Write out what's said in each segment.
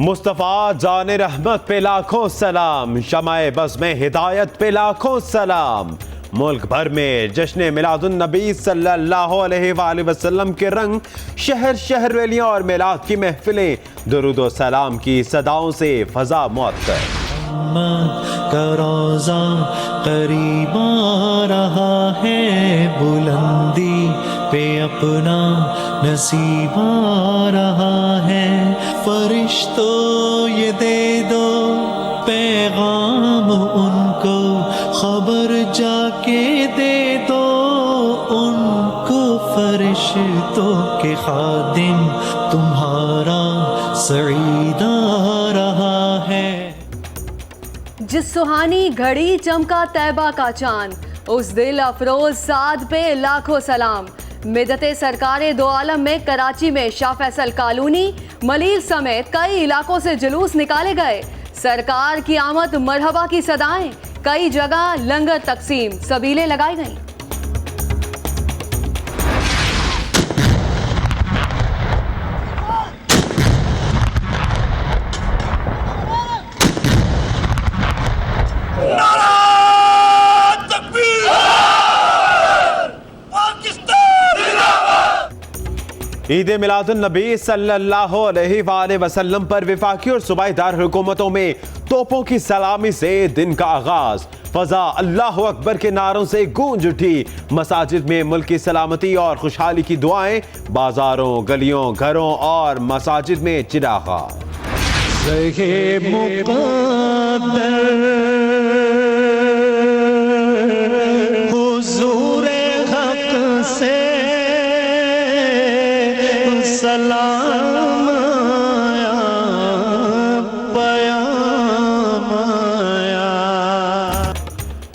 मुस्तफ़ा जाने रहमत पे लाखों सलाम, शमाए बज़ में हिदायत पे लाखों सलाम। मुल्क भर में जश्न मिलादुन नबी सल्लल्लाहु अलैहि वसल्लम के रंग, शहर शहर रैलियां और मिलाद की महफिलें, दुरूद व सलाम की सदाओं से फजा मुअत्तर। का रोज़ा करीब आ रहा है, बुलंदी पे अपना नसीब आ रहा है। फरिश्तों ये दे दो पैगाम उनको, खबर जाके दे दो उनको। फरिश्तों के खादिम तुम्हारा सईद आ रहा है। जिस सुहानी घड़ी चमका तैबा का चांद, उस दिल अफरोज साद पे लाखों सलाम। मिदते सरकारे दो आलम में कराची में शाह फैसल कॉलोनी, मलीर समेत कई इलाकों से जुलूस निकाले गए। सरकार की आमद मरहबा की सदाएं, कई जगह लंगर तकसीम, सबीलें लगाई गईं। ईद मिलादुन नबी सल्लल्लाहु अलैहि वसल्लम पर वफाकी और सूबाईदार हुकूमतों में तोपों की सलामी से दिन का आगाज। फजा अल्लाह अकबर के नारों से गूंज उठी। मसाजिद में मुल्क की सलामती और खुशहाली की दुआएं, बाजारों, गलियों, घरों और मसाजिद में चिरागा।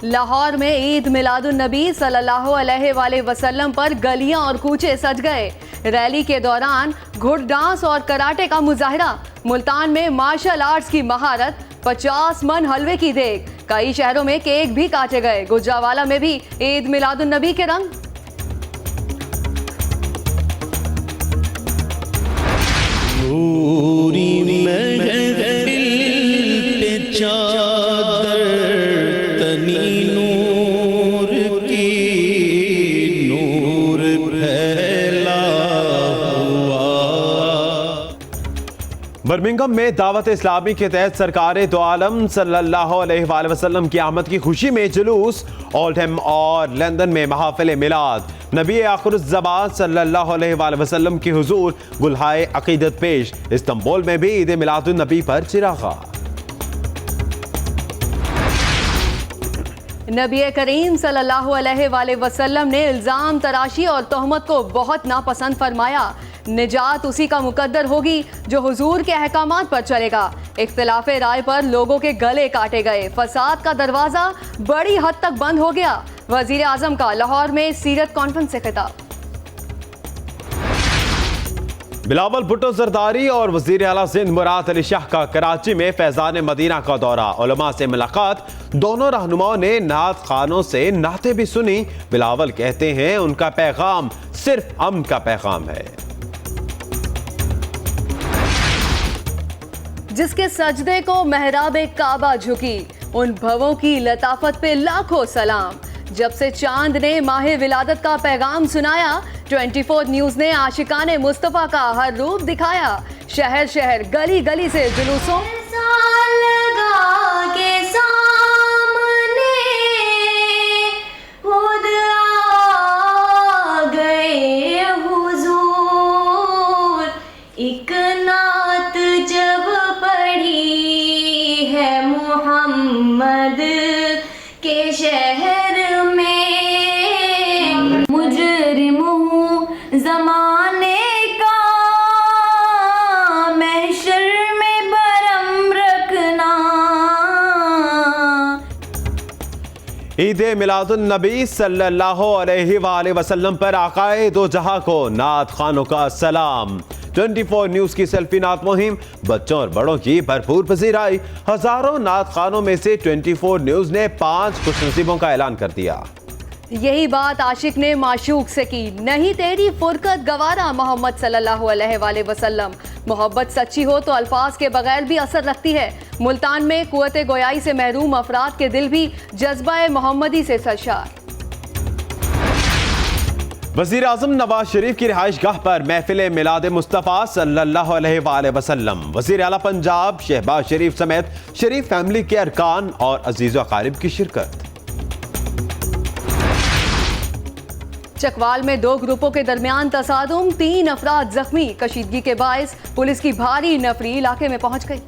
लाहौर में ईद मिलादुन नबी सल्लल्लाहु अलैहि वसल्लम पर गलियां और कूचे सज गए। रैली के दौरान घुड़ डांस और कराटे का मुजाहिरा। मुल्तान में मार्शल आर्ट्स की महारत, 50 मन हलवे की देग। कई शहरों में केक भी काटे गए। गुजरावाला में भी ईद मिलादुन नबी के रंग। बर्मिंघम में दावत इस्लामी के तहत सरकारे दो आलम सल्लल्लाहु अलैहि वसल्लम की आमद की खुशी में जुलूस। ओल्डहम और लंदन में महफिल मिलाद नबी आखिरुज़्ज़मान सल्लल्लाहु अलैहि वसल्लम की हुजूर गुलहाए अकीदत पेश। इस्तांबुल में भी ईद मिलादुन नबी पर चिरागा। नबी करीम सल्लल्लाहु अलैहि वसल्लम ने इल्जाम तराशी और तोहमत को बहुत नापसंद फरमाया। निजात उसी का मुकद्दर होगी जो हुजूर के अहकामात पर चलेगा। इख्तिलाफे राय पर लोगों के गले काटे गए। फसाद का दरवाजा बड़ी हद तक बंद हो गया। वजीर आजम का लाहौर में सीरत कॉन्फ्रेंस से खिताब। बिलावल भुट्टो जरदारी और वजीर आला सिंध मुराद अली शाह का कराची में फैजान मदीना का दौरा, उलमा से मुलाकात। दोनों रहनुमाओं ने नात खानों से नाते भी सुनी। बिलावल कहते हैं उनका पैगाम सिर्फ अमन का पैगाम है। जिसके सजदे को मेहराबे काबा झुकी, उन भवों की लताफत पे लाखों सलाम। जब से चांद ने माहे विलादत का पैगाम सुनाया, 24 न्यूज ने आशिकाने मुस्तफा का हर रूप दिखाया। शहर शहर गली गली से जुलूसों के शहर में मुजरिमों जमाने का महशर में बरम रखना। ईद मिलादुन नबी सल्लल्लाहु अलैहि वसल्लम पर आकाए दो जहां को नात खानों का सलाम। 24 न्यूज की सेल्फी नात मुहिम बच्चों और बड़ों की भरपूर पजीराई। हजारों नात खानों में से 24 न्यूज ने 5 खुशनसीबों का ऐलान कर दिया। यही बात आशिक ने माशूक से की, नहीं तेरी फुरकत गवारा मोहम्मद सल्लल्लाहु अलैहि वसल्लम। मोहब्बत सच्ची हो तो अल्फाज के बगैर भी असर रखती है। मुल्तान में कुव्वत गोयाई से महरूम अफराद के दिल भी जज्बा मोहम्मदी से सरशार। वजीर आजम नवाज शरीफ की रिहाइश गाह पर महफिल मिलाद मुस्तफ़ा सल्लल्लाहु अलैहि वसल्लम। वजीर आला पंजाब शहबाज शरीफ समेत शरीफ फैमिली के अरकान और अजीज़ व अकारिब की शिरकत। चकवाल में दो ग्रुपों के दरमियान तसादुम, 3 अफराद जख्मी। कशीदगी के बायस पुलिस की भारी नफरी इलाके में पहुंच गई।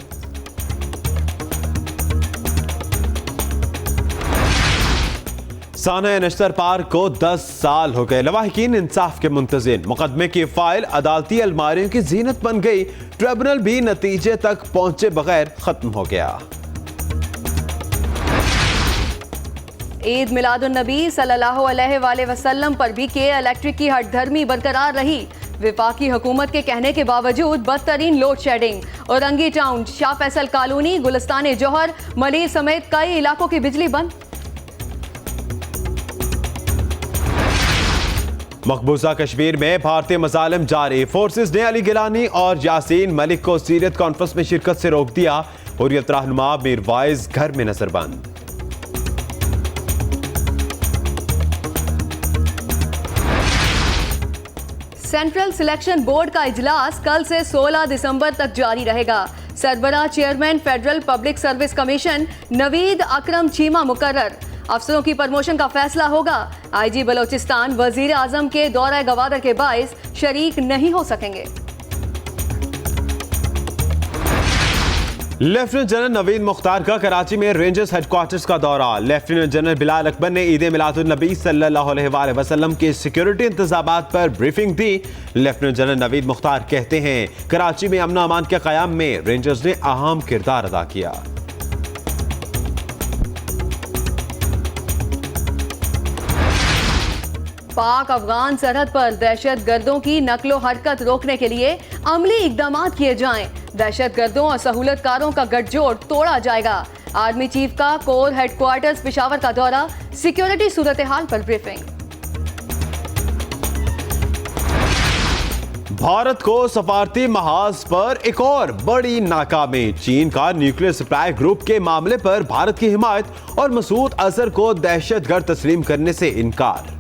साना नश्तर पार्क को 10 साल हो गए। लवाहिकीन इंसाफ के मुंतजिर। मुकदमे की फाइल अदालती अलमारियों की जीनत बन गई। ट्रिब्यूनल भी नतीजे तक पहुंचे बगैर खत्म हो गया। ईद मिलादुन्नबी सल्लल्लाहु अलैहि वसल्लम पर भी के इलेक्ट्रिक की हठधर्मी बरकरार रही। विफाकी हुकूमत के कहने के बावजूद बदतरीन load shedding. Orangi town, Shah Faisal colony, Gulistan Johar, Malir समेत कई इलाकों की बिजली बंद। मकबूजा कश्मीर में भारतीय मजालिम जारी। फोर्सेस ने अली गिलानी और यासीन मलिक को सीरियत कॉन्फ्रेंस में शिरकत से रोक दिया। हुर्रियत रहनुमा मीर वाइज घर में नजरबंद। सेंट्रल सिलेक्शन बोर्ड का इजलास कल से 16 दिसंबर तक जारी रहेगा। सरबराह chairman federal public service commission Naveed Akram Cheema मुकर्रर। अफसरों की प्रमोशन का फैसला होगा। आईजी बलोचिस्तान वजीर आजम के दौरा गवादर के बाइस शरीक नहीं हो सकेंगे। लेफ्टिनेंट जनरल नवीद मुख्तार का कराची में रेंजर्स हेडक्वार्टर्स का दौरा। लेफ्टिनेंट जनरल बिलाल अकबर ने ईद मिलादुन्नबी सल्लल्लाहु अलैहि वसल्लम के सिक्योरिटी इंतजामात पर ब्रीफिंग दी। लेफ्टिनेंट जनरल नवीद मुख्तार कहते हैं कराची में अमन अमान के क़याम में रेंजर्स ने अहम किरदार अदा किया। पाक अफगान सरहद पर दहशत गर्दों की नकलो हरकत रोकने के लिए अमली इकदाम किए जाएं। दहशत गर्दों और सहूलतकारों का गठजोड़ तोड़ा जाएगा। आर्मी चीफ का कोर हेडक्वार्टर्स पेशावर का दौरा, सिक्योरिटी सूरत हाल पर ब्रीफिंग। भारत को सफारती महाज पर एक और बड़ी नाकामी। चीन का न्यूक्लियर सप्लाई ग्रुप के मामले पर भारत की हिमायत और मसूद अजहर को दहशतगर्द तस्लीम करने से इनकार।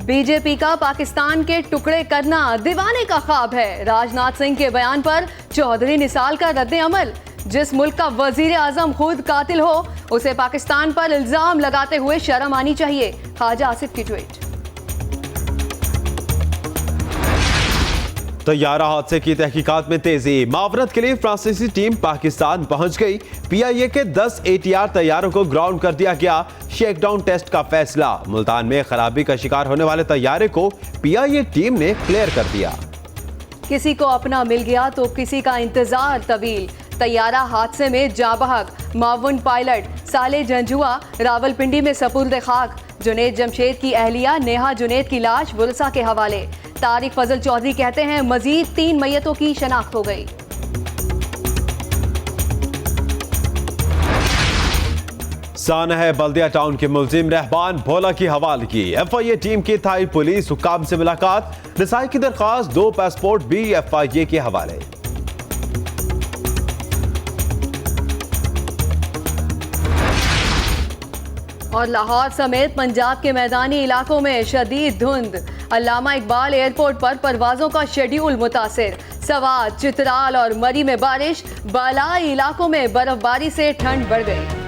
बीजेपी का पाकिस्तान के टुकड़े करना दीवाने का ख्वाब है। राजनाथ सिंह के बयान पर चौधरी निसाल का रद्द अमल। जिस मुल्क का वजीर आजम खुद कातिल हो उसे पाकिस्तान पर इल्जाम लगाते हुए शर्म आनी चाहिए। ख्वाजा आसिफ की ट्वीट। तैयारा हादसे की तहकीकात में तेजी। मावरत के लिए फ्रांसीसी टीम पाकिस्तान पहुंच गई। पीआईए के 10 ATR तैयारों को ग्राउंड कर दिया गया। शेकडाउन टेस्ट का फैसला। मुल्तान में खराबी का शिकार होने वाले तैयारे को पीआईए टीम ने क्लियर कर दिया। किसी को अपना मिल गया तो किसी का इंतजार तवील। तैयारा हादसे में जाँ बहक। माउन पायलट साले जंजुआ रावलपिंडी में सपुर्द खाक। जुनेद जमशेद की अहलिया नेहा जुनेद की लाश वुलसा के हवाले। तारिक फजल चौधरी कहते हैं मजीद 3 मैयतों की शनाख्त हो गई। सानह बल्दिया टाउन के मुलजिम रहबान भोला की हवालगी। FIA टीम की थाई पुलिस हुकाम से मुलाकात। रसाई की दरखास्त, 2 पासपोर्ट भी FIA के हवाले। और लाहौर समेत पंजाब के मैदानी इलाकों में शदीद धुंध। अल्लामा इकबाल एयरपोर्ट पर परवाजों का शेड्यूल मुतासिर। सवात, चित्राल और मरी में बारिश। बालाई इलाकों में बर्फबारी से ठंड बढ़ गई।